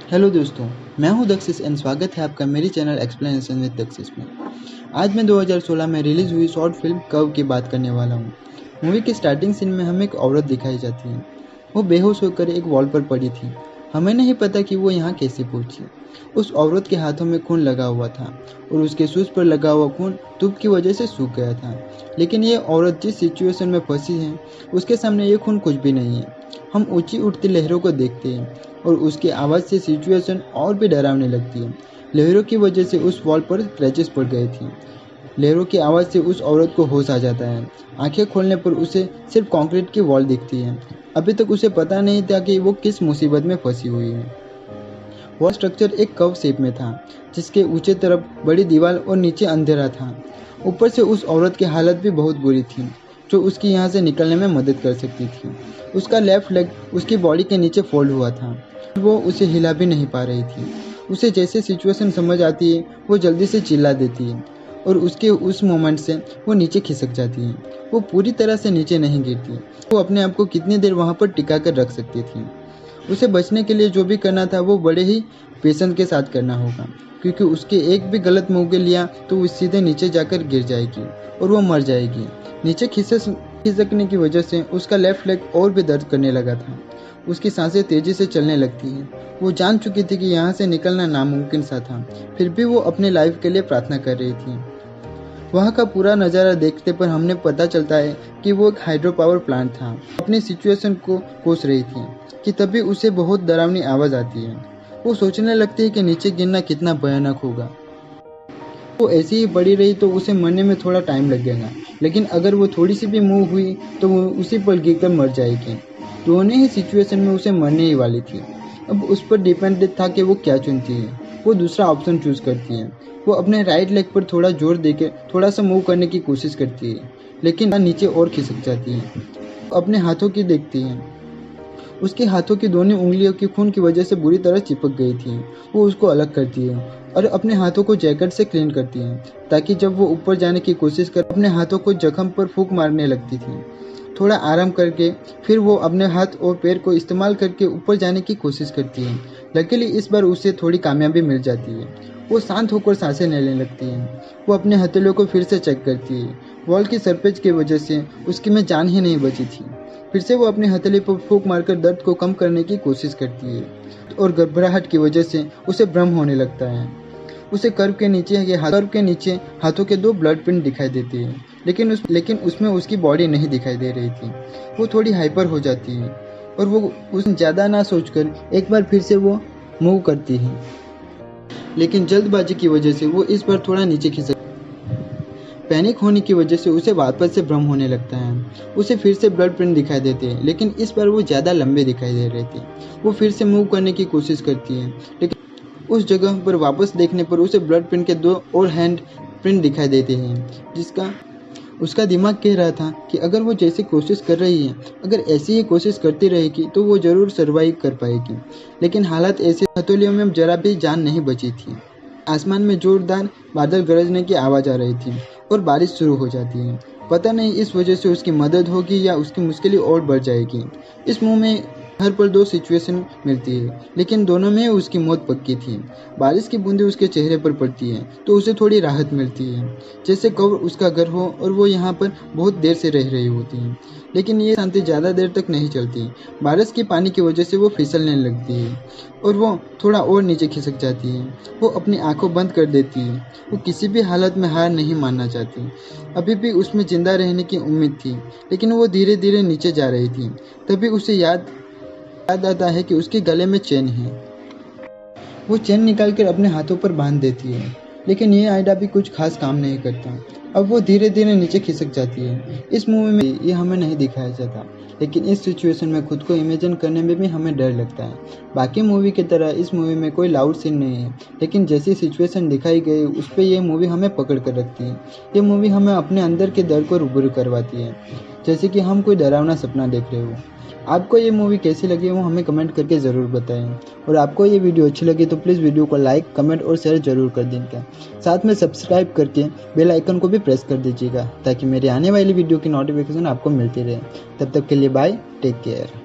Hello दोस्तों, मैं हूं दक्षिश एंड स्वागत है आपका मेरी चैनल एक्सप्लेनेशन विद दक्षिश में। आज मैं 2016 में रिलीज़ हुई शॉर्ट फिल्म कव की बात करने वाला हूं। मूवी के स्टार्टिंग सीन में हमें एक औरत दिखाई जाती है। वो बेहोश होकर एक वॉल पर पड़ी थी। हमें नहीं पता कि वो यहाँ कैसे पहुंची। उस औरत के हाथों में खून लगा हुआ था और उसके शूज पर लगा हुआ खून धूप की वजह से सूख गया था। लेकिन ये औरत जिस सिचुएशन में फंसी है उसके सामने ये खून कुछ भी नहीं है। हम ऊंची उठती लहरों को देखते हैं और उसकी आवाज़ से सिचुएशन और भी डरावने लगती है। लहरों की वजह से उस वॉल पर क्रैचेस पड़ गए थे। लहरों की आवाज़ से उस औरत को होश आ जाता है। आंखें खोलने पर उसे सिर्फ कंक्रीट की वॉल दिखती है। अभी तक उसे पता नहीं था कि वो किस मुसीबत में फंसी हुई है। वॉल स्ट्रक्चर एक कर्व शेप में था, जिसके ऊंचे तरफ बड़ी दीवार और नीचे अंधेरा था। ऊपर से उस औरत की हालत भी बहुत बुरी थी, जो उसकी यहाँ से निकलने में मदद कर सकती थी। उसका लेफ्ट लेग उसकी बॉडी के नीचे फोल्ड हुआ था। वो उसे हिला भी नहीं पा रही थी। उसे जैसे सिचुएशन समझ आती है वो जल्दी से चिल्ला देती है और उसके उस मोमेंट से वो नीचे खिसक जाती है। वो पूरी तरह से नीचे नहीं गिरती। वो अपने आप को कितनी देर वहाँ पर टिका कर रख सकती थी। उसे बचने के लिए जो भी करना था वो बड़े ही पेशेंस के साथ करना होगा, क्योंकि उसके एक भी गलत मूव लिया तो वो सीधे नीचे जाकर गिर जाएगी और वो मर जाएगी। नीचे खिसकने की वजह से उसका लेफ्ट लेग और भी दर्द करने लगा था। उसकी सांसें तेजी से चलने लगती हैं। वो जान चुकी थी कि यहाँ से निकलना नामुमकिन सा था, फिर भी वो अपने लाइफ के लिए प्रार्थना कर रही थी। वहाँ का पूरा नज़ारा देखते पर हमने पता चलता है कि वो एक हाइड्रो पावर प्लांट था। अपनी सिचुएशन को कोस रही थी कि तभी उसे बहुत डरावनी आवाज़ आती है। वो सोचने लगती है कि नीचे गिरना कितना भयानक होगा। वो ऐसी ही पड़ी रही तो उसे मरने में थोड़ा टाइम लगेगा, लेकिन अगर वो थोड़ी सी भी मूव हुई तो वो उसी पर गिरकर मर जाएगी। दोनों ही सिचुएशन में उसे मरने ही वाली थी। अब उस पर डिपेंडेंट था कि वो क्या चुनती है। वो दूसरा ऑप्शन चूज करती है। वो अपने राइट लेग पर थोड़ा जोर देकर थोड़ा सा मूव करने की कोशिश करती है, लेकिन नीचे और खिसक जाती है। अपने हाथों की देखती है। उसके हाथों की दोनों उंगलियों की खून की वजह से बुरी तरह चिपक गई थी। वो उसको अलग करती है और अपने हाथों को जैकेट से क्लीन करती है, ताकि जब वो ऊपर जाने की कोशिश कर अपने हाथों को जख्म पर फूंक मारने लगती थी। थोड़ा आराम करके फिर वो अपने हाथ और पैर को इस्तेमाल करके ऊपर जाने की कोशिश करती है। लकीली इस बार उसे थोड़ी कामयाबी मिल जाती है। वो शांत होकर सांसें लेने लगती है। वो अपने हथेलियों को फिर से चेक करती है। वॉल की सरपेज की वजह से उसकी में जान ही नहीं बची थी। फिर से वो अपने हथेली पर फूंक मारकर दर्द को कम करने की कोशिश करती है और घबराहट की वजह से उसे भ्रम होने लगता है। उसे कर्व के नीचे हाथों के दो ब्लड प्रिंट दिखाई देते हैं, लेकिन उसमें उसकी बॉडी नहीं दिखाई दे रही थी। वो थोड़ी हाइपर हो जाती है और वो उस ज़्यादा ना सोचकर एक बार फिर से वो मूव करती है, लेकिन जल्दबाजी की वजह से वो इस बार थोड़ा नीचे खिसक। पैनिक होने की वजह से उसे वापस से भ्रम होने लगता है। उसे फिर से ब्लड प्रिंट दिखाई देते हैं, लेकिन इस बार वो ज़्यादा लंबे दिखाई दे रहे थे। वो फिर से मूव करने की कोशिश करती है, लेकिन उस जगह पर वापस देखने पर उसे ब्लड प्रिंट के दो और हैंड प्रिंट दिखाई देते हैं, जिसका उसका दिमाग कह रहा था कि अगर वो जैसी कोशिश कर रही है, अगर ऐसी ही कोशिश करती रहेगी तो वो ज़रूर सर्वाइव कर पाएगी। लेकिन हालात ऐसे, हथेलियों में जरा भी जान नहीं बची थी। आसमान में जोरदार बादल गरजने की आवाज़ आ रही थी और बारिश शुरू हो जाती है। पता नहीं इस वजह से उसकी मदद होगी या उसकी मुश्किलें और बढ़ जाएगी। इस मूव में हर पल दो सिचुएशन मिलती है, लेकिन दोनों में उसकी मौत पक्की थी। बारिश की बूंदें उसके चेहरे पर पड़ती हैं तो उसे थोड़ी राहत मिलती है, जैसे कब्र उसका घर हो और वो यहाँ पर बहुत देर से रह रही होती है। लेकिन ये शांति ज़्यादा देर तक नहीं चलती। बारिश के पानी की वजह से वो फिसलने लगती है और वो थोड़ा और नीचे खिसक जाती है। वो अपनी आंखों बंद कर देती है। वो किसी भी हालत में हार नहीं मानना चाहती। अभी भी उसमें जिंदा रहने की उम्मीद थी, लेकिन वो धीरे धीरे नीचे जा रही थी। तभी उसे याद आता है कि उसके गले में चेन है। वो चेन निकालकर अपने हाथों पर बांध देती है, लेकिन ये आइडिया भी कुछ खास काम नहीं करता। अब वो धीरे धीरे नीचे खिसक जाती है। इस मूवी में ये हमें नहीं दिखाया जाता, लेकिन इस सिचुएशन में खुद को इमेजिन करने में भी हमें डर लगता है। बाकी मूवी की तरह इस मूवी में कोई लाउड सीन नहीं है, लेकिन जैसी सिचुएशन दिखाई गई उस पर यह मूवी हमें पकड़ कर रखती है। ये मूवी हमें अपने अंदर के डर को रूबरू करवाती है, जैसे कि हम कोई डरावना सपना देख रहे हो। आपको ये मूवी कैसी लगी वो हमें कमेंट करके ज़रूर बताएं, और आपको ये वीडियो अच्छी लगी तो प्लीज़ वीडियो को लाइक, कमेंट और शेयर ज़रूर कर दीजिएगा। साथ में सब्सक्राइब करके बेल आइकन को भी प्रेस कर दीजिएगा, ताकि मेरी आने वाली वीडियो की नोटिफिकेशन आपको मिलती रहे। तब तक के लिए बाय, टेक केयर।